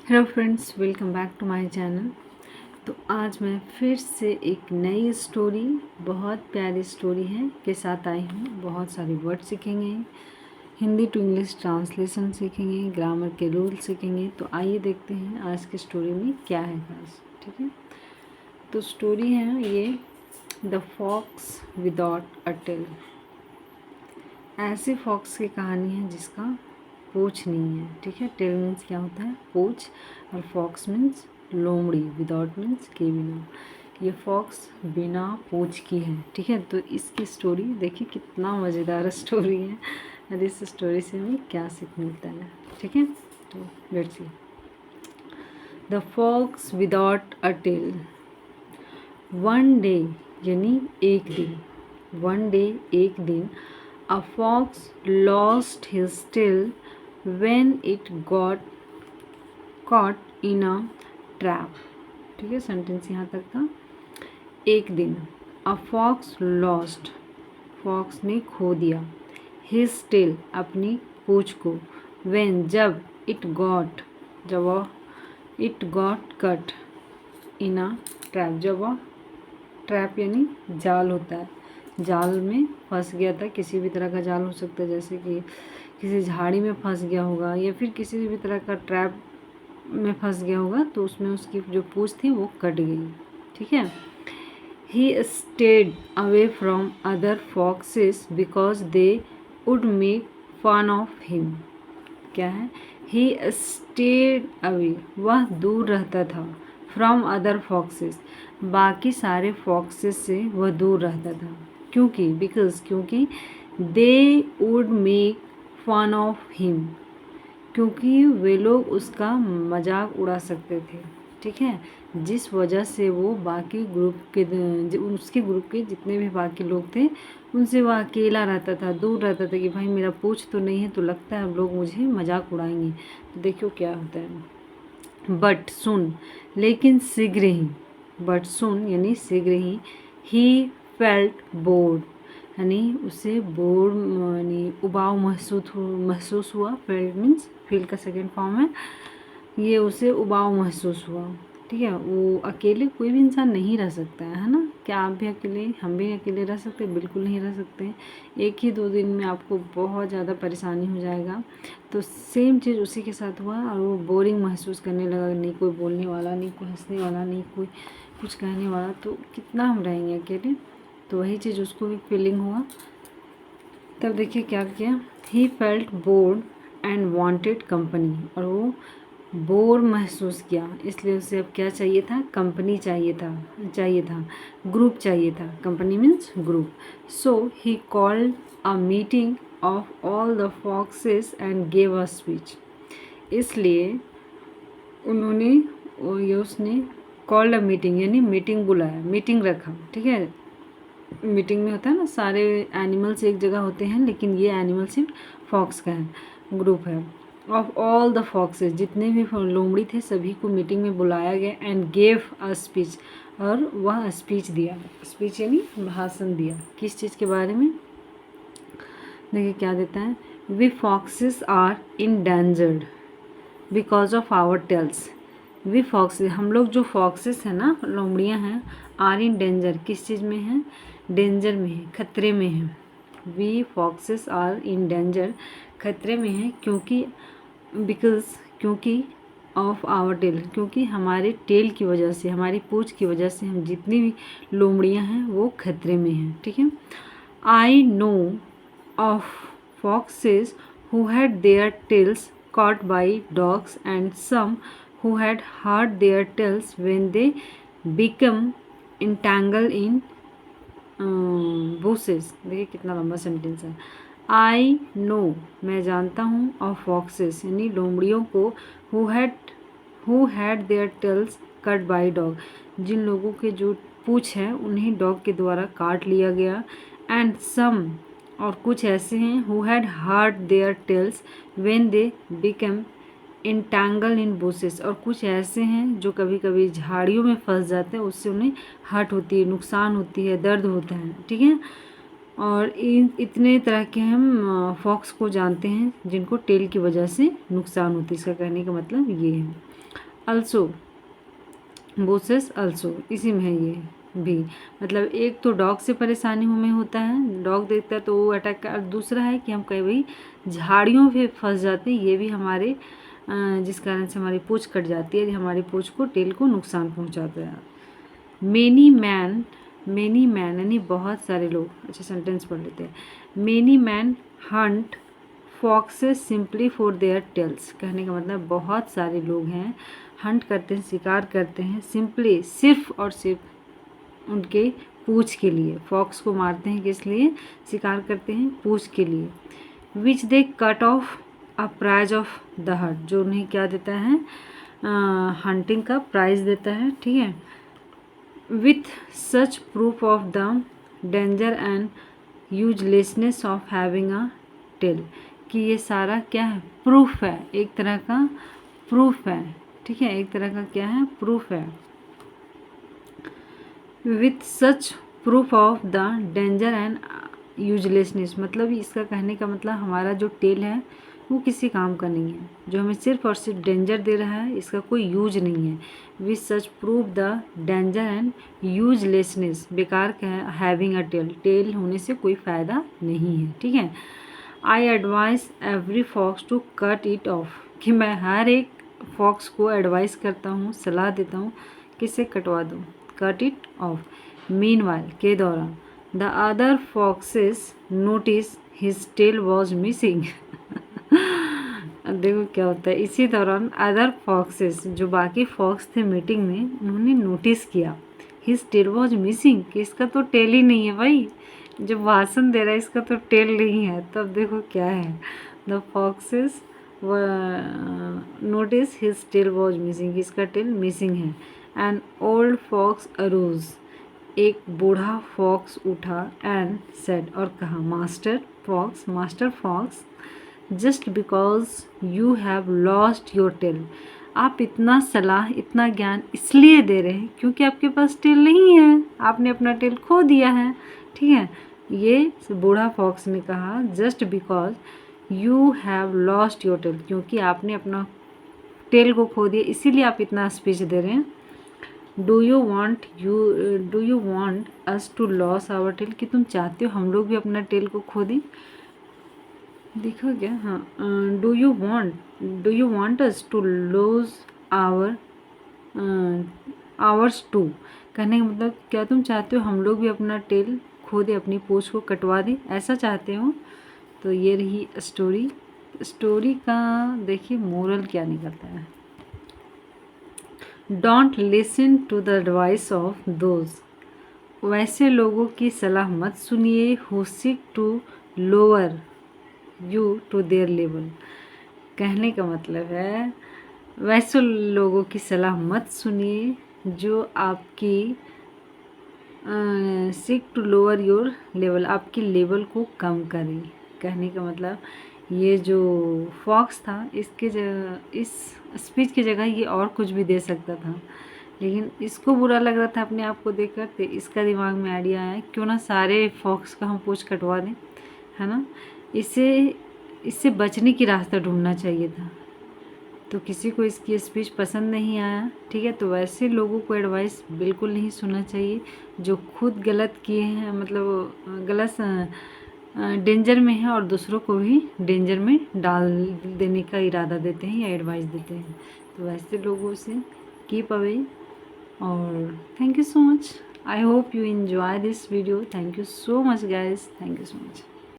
Hello friends, welcome back to my channel. तो आज मैं फिर से एक नई स्टोरी, बहुत प्यारी स्टोरी है के साथ आई हूँ। बहुत सारे वर्ड सीखेंगे, हिंदी टू इंग्लिश ट्रांसलेशन सीखेंगे, ग्रामर के रूल सीखेंगे। तो आइए देखते हैं आज की स्टोरी में क्या है खास। ठीक है, तो स्टोरी है ये the fox without a tail. ऐसे फॉक्स की कहानी है जिसका पूछ नहीं है। ठीक है, टेल मीन्स क्या होता है? पूछ। और फॉक्स मीन्स लोमड़ी, विदाउट मीन्स के बिना। ये फॉक्स बिना पूछ की है। ठीक है, तो इसकी स्टोरी देखिए, कितना मज़ेदार स्टोरी है और इस स्टोरी से हमें क्या सीख मिलता है। ठीक है, तो let's see. The fox without a tail. One day यानी एक दिन, वन डे एक दिन, a fox lost his tail when it got caught in a trap। ठीक है, सेंटेंस यहाँ तक था। एक दिन, a fox lost, फॉक्स ने खो दिया, his tail, अपनी पूंछ को, when, जब, जब वह it got caught in a trap, जब वह ट्रैप यानी जाल होता है, जाल में फंस गया था। किसी भी तरह का जाल हो सकता है, जैसे कि किसी झाड़ी में फंस गया होगा या फिर किसी भी तरह का ट्रैप में फंस गया होगा, तो उसमें उसकी जो पूंछ थी वो कट गई। ठीक है। He stayed away from other foxes because they would make fun of him. क्या है? ही स्टेड अवे, वह दूर रहता था, फ्रॉम अदर फॉक्सेस, बाकी सारे फॉक्सेस से वह दूर रहता था। क्योंकि, बिकॉज, क्योंकि they would make fun of him, क्योंकि वे लोग उसका मजाक उड़ा सकते थे। ठीक है, जिस वजह से वो बाकी ग्रुप के, उसके ग्रुप के जितने भी बाकी लोग थे उनसे वह अकेला रहता था, दूर रहता था कि भाई मेरा पूछ तो नहीं है, तो लगता है अब लोग मुझे मजाक उड़ाएंगे। तो देखो क्या होता है। बट सुन, लेकिन शीघ्र ही, बट सुन यानी शीघ्र ही फेल्ट बोर्ड, यानी उसे बोर्ड यानी उबाऊ महसूस हुआ। फेल्ट मीन्स फील का सेकेंड फॉर्म है। ये उसे उबाऊ महसूस हुआ। ठीक है, वो अकेले कोई भी इंसान नहीं रह सकता है ना? क्या आप भी अकेले, हम भी अकेले रह सकते हैं? बिल्कुल नहीं रह सकते। एक ही दो दिन में आपको बहुत ज़्यादा परेशानी हो जाएगा। तो सेम चीज़ उसी के साथ हुआ और वो बोरिंग महसूस करने लगा। नहीं कोई बोलने वाला, नहीं कोई हंसने वाला, नहीं कोई कुछ कहने वाला, तो कितना हम रहेंगे अकेले। तो वही चीज़ उसको भी फीलिंग हुआ। तब देखिए क्या किया। He felt board and wanted company, और वो बोर महसूस किया, इसलिए उसे अब क्या चाहिए था? कंपनी चाहिए था, ग्रुप चाहिए था। Company means group. So he called a meeting of all the foxes and gave a speech. इसलिए उसने कॉल्ड अ मीटिंग यानी मीटिंग बुलाया, मीटिंग रखा। ठीक है, मीटिंग में होता है ना, सारे एनिमल्स एक जगह होते हैं, लेकिन ये एनिमल सिर्फ फॉक्स का है, ग्रुप है। ऑफ ऑल द फॉक्सेस, जितने भी लोमड़ी थे सभी को मीटिंग में बुलाया गया। एंड गेव अ स्पीच, और वह स्पीच दिया। स्पीच यानी भाषण दिया। किस चीज़ के बारे में? देखिए क्या देता है। We foxes are endangered because of our tails. We foxes, हम लोग जो फॉक्सेस हैं ना, लोमड़ियाँ हैं, आर इन डेंजर, किस चीज़ में है? डेंजर में है, खतरे में है। We foxes are in danger, खतरे में है, क्योंकि, बिकॉज, क्योंकि ऑफ आवर टेल, क्योंकि हमारे टेल की वजह से, हमारी पूंछ की वजह से हम जितनी भी लोमड़ियाँ हैं वो खतरे में हैं। ठीक है। I know of foxes who had their tails caught by dogs and some who had hurt their tails when they become entangled in bushes। देखिए कितना लंबा सेंटेंस है। आई नो, मैं जानता हूँ, ऑफ फॉक्सेस यानी लोमड़ियों को, who had their tails cut by dog, जिन लोगों के जो पूँछ है उन्हें डॉग के द्वारा काट लिया गया। एंड सम, और कुछ ऐसे हैं, who had hurt their tails when they become entangle in bushes, और कुछ ऐसे हैं जो कभी कभी झाड़ियों में फंस जाते हैं, उससे उन्हें हर्ट होती है, नुकसान होती है, दर्द होता है। ठीक है। और इन इतने तरह के हम फॉक्स को जानते हैं जिनको टेल की वजह से नुकसान होती है। इसका कहने का मतलब ये है। अल्सो, बोसेस अल्सो, इसी में है ये भी। मतलब एक तो डॉग से परेशानी हमें होता है, डॉग देखता है तो वो अटैक कर, दूसरा है कि हम कभी झाड़ियों पे फंस जाते हैं, ये भी हमारे जिस कारण से हमारी पूँछ कट जाती है, हमारी पूँछ को, टेल को नुकसान पहुंचाता है। मेनी मैन यानी बहुत सारे लोग, अच्छा सेंटेंस पढ़ लेते हैं। Many man Hunt foxes simply for their tales, कहने का मतलब बहुत सारे लोग हैं, हंट करते हैं, शिकार करते हैं, सिंपली, सिर्फ और सिर्फ उनके पूँछ के लिए। फॉक्स को मारते हैं किस लिए, शिकार करते हैं पूँछ के लिए। Which they cut off a prize of the hurt, जो उन्हें क्या देता है, हंटिंग का प्राइज देता है, ठीक है। With such proof of the danger and uselessness of having a tail, कि ये सारा क्या है, प्रूफ है, एक तरह का प्रूफ है, ठीक है, एक तरह का क्या है, प्रूफ है। With such proof of the danger and uselessness, मतलब इसका कहने का मतलब हमारा जो टेल है वो किसी काम का नहीं है, जो हमें सिर्फ और सिर्फ डेंजर दे रहा है, इसका कोई यूज नहीं है। With such proof the danger and uselessness, बेकार का है, हैविंग अ टेल, टेल होने से कोई फ़ायदा नहीं है, ठीक है। I advise every fox to cut it off, कि मैं हर एक फॉक्स को एडवाइस करता हूँ, सलाह देता हूँ किसे कटवा दूँ, कट इट ऑफ। मीनवाइल, के दौरान, the other foxes notice his tail was missing. देखो क्या होता है, इसी दौरान अदर फॉक्सेस, जो बाकी फॉक्स थे मीटिंग में, उन्होंने नोटिस किया हिज टेल वॉज मिसिंग, कि इसका तो टेल ही नहीं है भाई, जो भाषण दे रहा है इसका तो टेल नहीं है। तब देखो क्या है, the foxes notice his tail was missing, इसका टेल मिसिंग है। एन ओल्ड फॉक्स अरोज, एक बूढ़ा फॉक्स उठा, एंड सेड, और कहा, master fox just because you have lost your tail, आप इतना सलाह, इतना ज्ञान इसलिए दे रहे हैं क्योंकि आपके पास टेल नहीं है, आपने अपना टेल खो दिया है, ठीक है। ये बूढ़ा फॉक्स ने कहा, just because you have lost your tail, क्योंकि आपने अपना टेल को खो दिया, इसीलिए आप इतना स्पीच दे रहे हैं। Do you want us to lose our tail, कि तुम चाहते हो हम लोग भी अपना टेल को खो दें, देखो क्या, हाँ, do you want us to lose our ours to, कहने का मतलब क्या तुम चाहते हो हम लोग भी अपना टेल खो दे, अपनी पूँछ को कटवा दें, ऐसा चाहते हो। तो ये रही स्टोरी का देखिए मोरल क्या निकलता है। Don't listen to the advice of those, वैसे लोगों की सलाह मत सुनिए, who seek to lower you to their level, कहने का मतलब है वैसे लोगों की सलाह मत सुनिए जो आपकी seek to lower your level, आपकी लेवल को कम करें, कहने का मतलब ये जो फॉक्स था इसके इस स्पीच की जगह ये और कुछ भी दे सकता था, लेकिन इसको बुरा लग रहा था अपने आप को देखकर, तो इसका दिमाग में आइडिया आया क्यों ना सारे फॉक्स का हम पूँछ कटवा दें, है ना। इससे बचने की रास्ता ढूंढना चाहिए था, तो किसी को इसकी स्पीच पसंद नहीं आया, ठीक है। तो वैसे लोगों को एडवाइस बिल्कुल नहीं सुनना चाहिए जो खुद गलत किए हैं, मतलब गलत डेंजर में है और दूसरों को भी डेंजर में डाल देने का इरादा देते हैं या एडवाइस देते हैं। तो वैसे लोगों से कीप अवे। और thank you so much, I hope you enjoy this video, thank you so much guys, thank you so much.